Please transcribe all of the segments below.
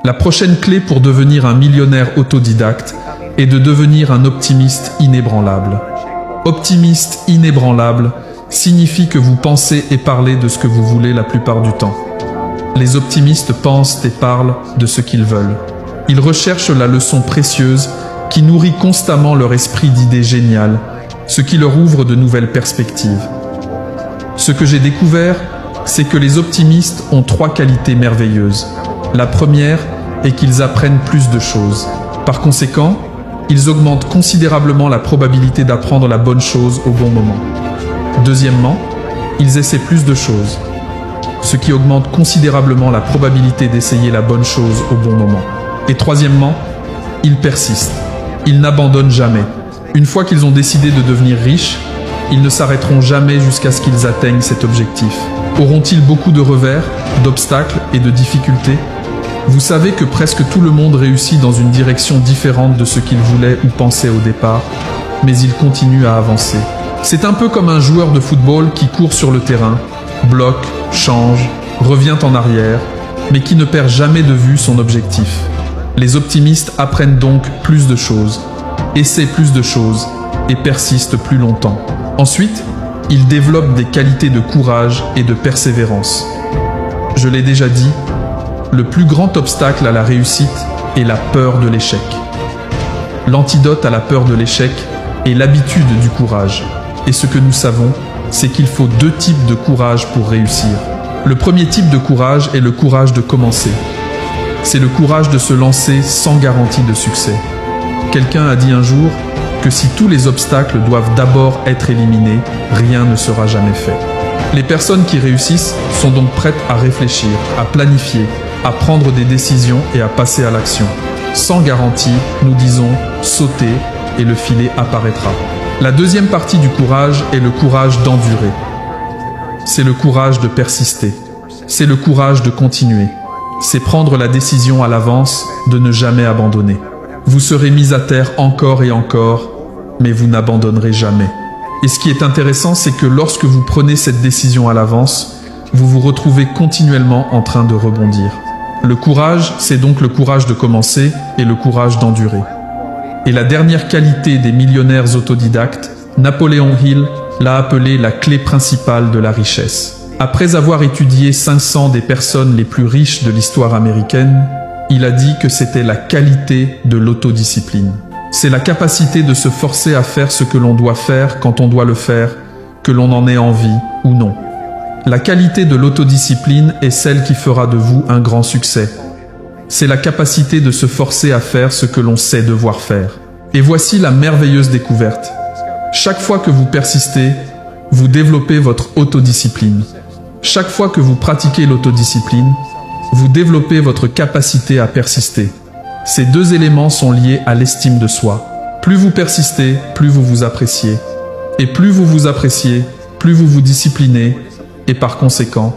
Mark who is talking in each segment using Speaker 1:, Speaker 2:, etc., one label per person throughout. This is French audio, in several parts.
Speaker 1: La prochaine clé pour devenir un millionnaire autodidacte est de devenir un optimiste inébranlable. Optimiste inébranlable signifie que vous pensez et parlez de ce que vous voulez la plupart du temps. Les optimistes pensent et parlent de ce qu'ils veulent. Ils recherchent la leçon précieuse qui nourrit constamment leur esprit d'idées géniales, ce qui leur ouvre de nouvelles perspectives. Ce que j'ai découvert, c'est que les optimistes ont 3 qualités merveilleuses. La première est qu'ils apprennent plus de choses. Par conséquent, ils augmentent considérablement la probabilité d'apprendre la bonne chose au bon moment. Deuxièmement, ils essaient plus de choses, ce qui augmente considérablement la probabilité d'essayer la bonne chose au bon moment. Et troisièmement, ils persistent. Ils n'abandonnent jamais. Une fois qu'ils ont décidé de devenir riches, ils ne s'arrêteront jamais jusqu'à ce qu'ils atteignent cet objectif. Auront-ils beaucoup de revers, d'obstacles et de difficultés? Vous savez que presque tout le monde réussit dans une direction différente de ce qu'il voulait ou pensait au départ, mais il continue à avancer. C'est un peu comme un joueur de football qui court sur le terrain, bloque, change, revient en arrière, mais qui ne perd jamais de vue son objectif. Les optimistes apprennent donc plus de choses, essaient plus de choses et persistent plus longtemps. Ensuite, ils développent des qualités de courage et de persévérance. Je l'ai déjà dit, le plus grand obstacle à la réussite est la peur de l'échec. L'antidote à la peur de l'échec est l'habitude du courage. Et ce que nous savons, c'est qu'il faut 2 types de courage pour réussir. Le premier type de courage est le courage de commencer. C'est le courage de se lancer sans garantie de succès. Quelqu'un a dit un jour que si tous les obstacles doivent d'abord être éliminés, rien ne sera jamais fait. Les personnes qui réussissent sont donc prêtes à réfléchir, à planifier, à prendre des décisions et à passer à l'action. Sans garantie, nous disons sauter et le filet apparaîtra. La deuxième partie du courage est le courage d'endurer. C'est le courage de persister. C'est le courage de continuer. C'est prendre la décision à l'avance de ne jamais abandonner. Vous serez mis à terre encore et encore, mais vous n'abandonnerez jamais. Et ce qui est intéressant, c'est que lorsque vous prenez cette décision à l'avance, vous vous retrouvez continuellement en train de rebondir. Le courage, c'est donc le courage de commencer et le courage d'endurer. Et la dernière qualité des millionnaires autodidactes, Napoléon Hill l'a appelée la clé principale de la richesse. Après avoir étudié 500 des personnes les plus riches de l'histoire américaine, il a dit que c'était la qualité de l'autodiscipline. C'est la capacité de se forcer à faire ce que l'on doit faire quand on doit le faire, que l'on en ait envie ou non. La qualité de l'autodiscipline est celle qui fera de vous un grand succès. C'est la capacité de se forcer à faire ce que l'on sait devoir faire. Et voici la merveilleuse découverte. Chaque fois que vous persistez, vous développez votre autodiscipline. Chaque fois que vous pratiquez l'autodiscipline, vous développez votre capacité à persister. Ces 2 éléments sont liés à l'estime de soi. Plus vous persistez, plus vous vous appréciez. Et plus vous vous appréciez, plus vous vous disciplinez. Et par conséquent,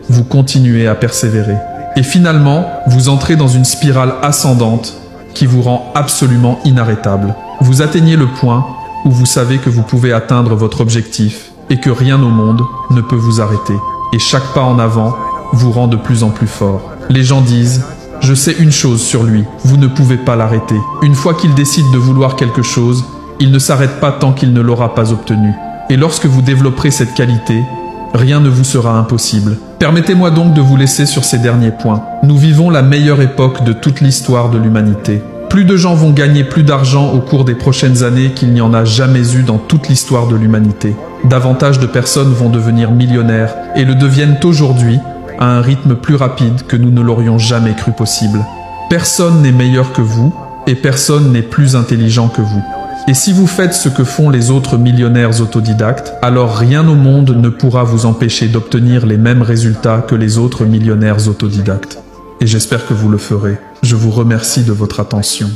Speaker 1: vous continuez à persévérer. Et finalement, vous entrez dans une spirale ascendante qui vous rend absolument inarrêtable. Vous atteignez le point où vous savez que vous pouvez atteindre votre objectif et que rien au monde ne peut vous arrêter. Et chaque pas en avant vous rend de plus en plus fort. Les gens disent « Je sais une chose sur lui, vous ne pouvez pas l'arrêter. » Une fois qu'il décide de vouloir quelque chose, il ne s'arrête pas tant qu'il ne l'aura pas obtenu. Et lorsque vous développerez cette qualité, rien ne vous sera impossible. Permettez-moi donc de vous laisser sur ces derniers points. Nous vivons la meilleure époque de toute l'histoire de l'humanité. Plus de gens vont gagner plus d'argent au cours des prochaines années qu'il n'y en a jamais eu dans toute l'histoire de l'humanité. Davantage de personnes vont devenir millionnaires et le deviennent aujourd'hui à un rythme plus rapide que nous ne l'aurions jamais cru possible. Personne n'est meilleur que vous et personne n'est plus intelligent que vous. Et si vous faites ce que font les autres millionnaires autodidactes, alors rien au monde ne pourra vous empêcher d'obtenir les mêmes résultats que les autres millionnaires autodidactes. Et j'espère que vous le ferez. Je vous remercie de votre attention.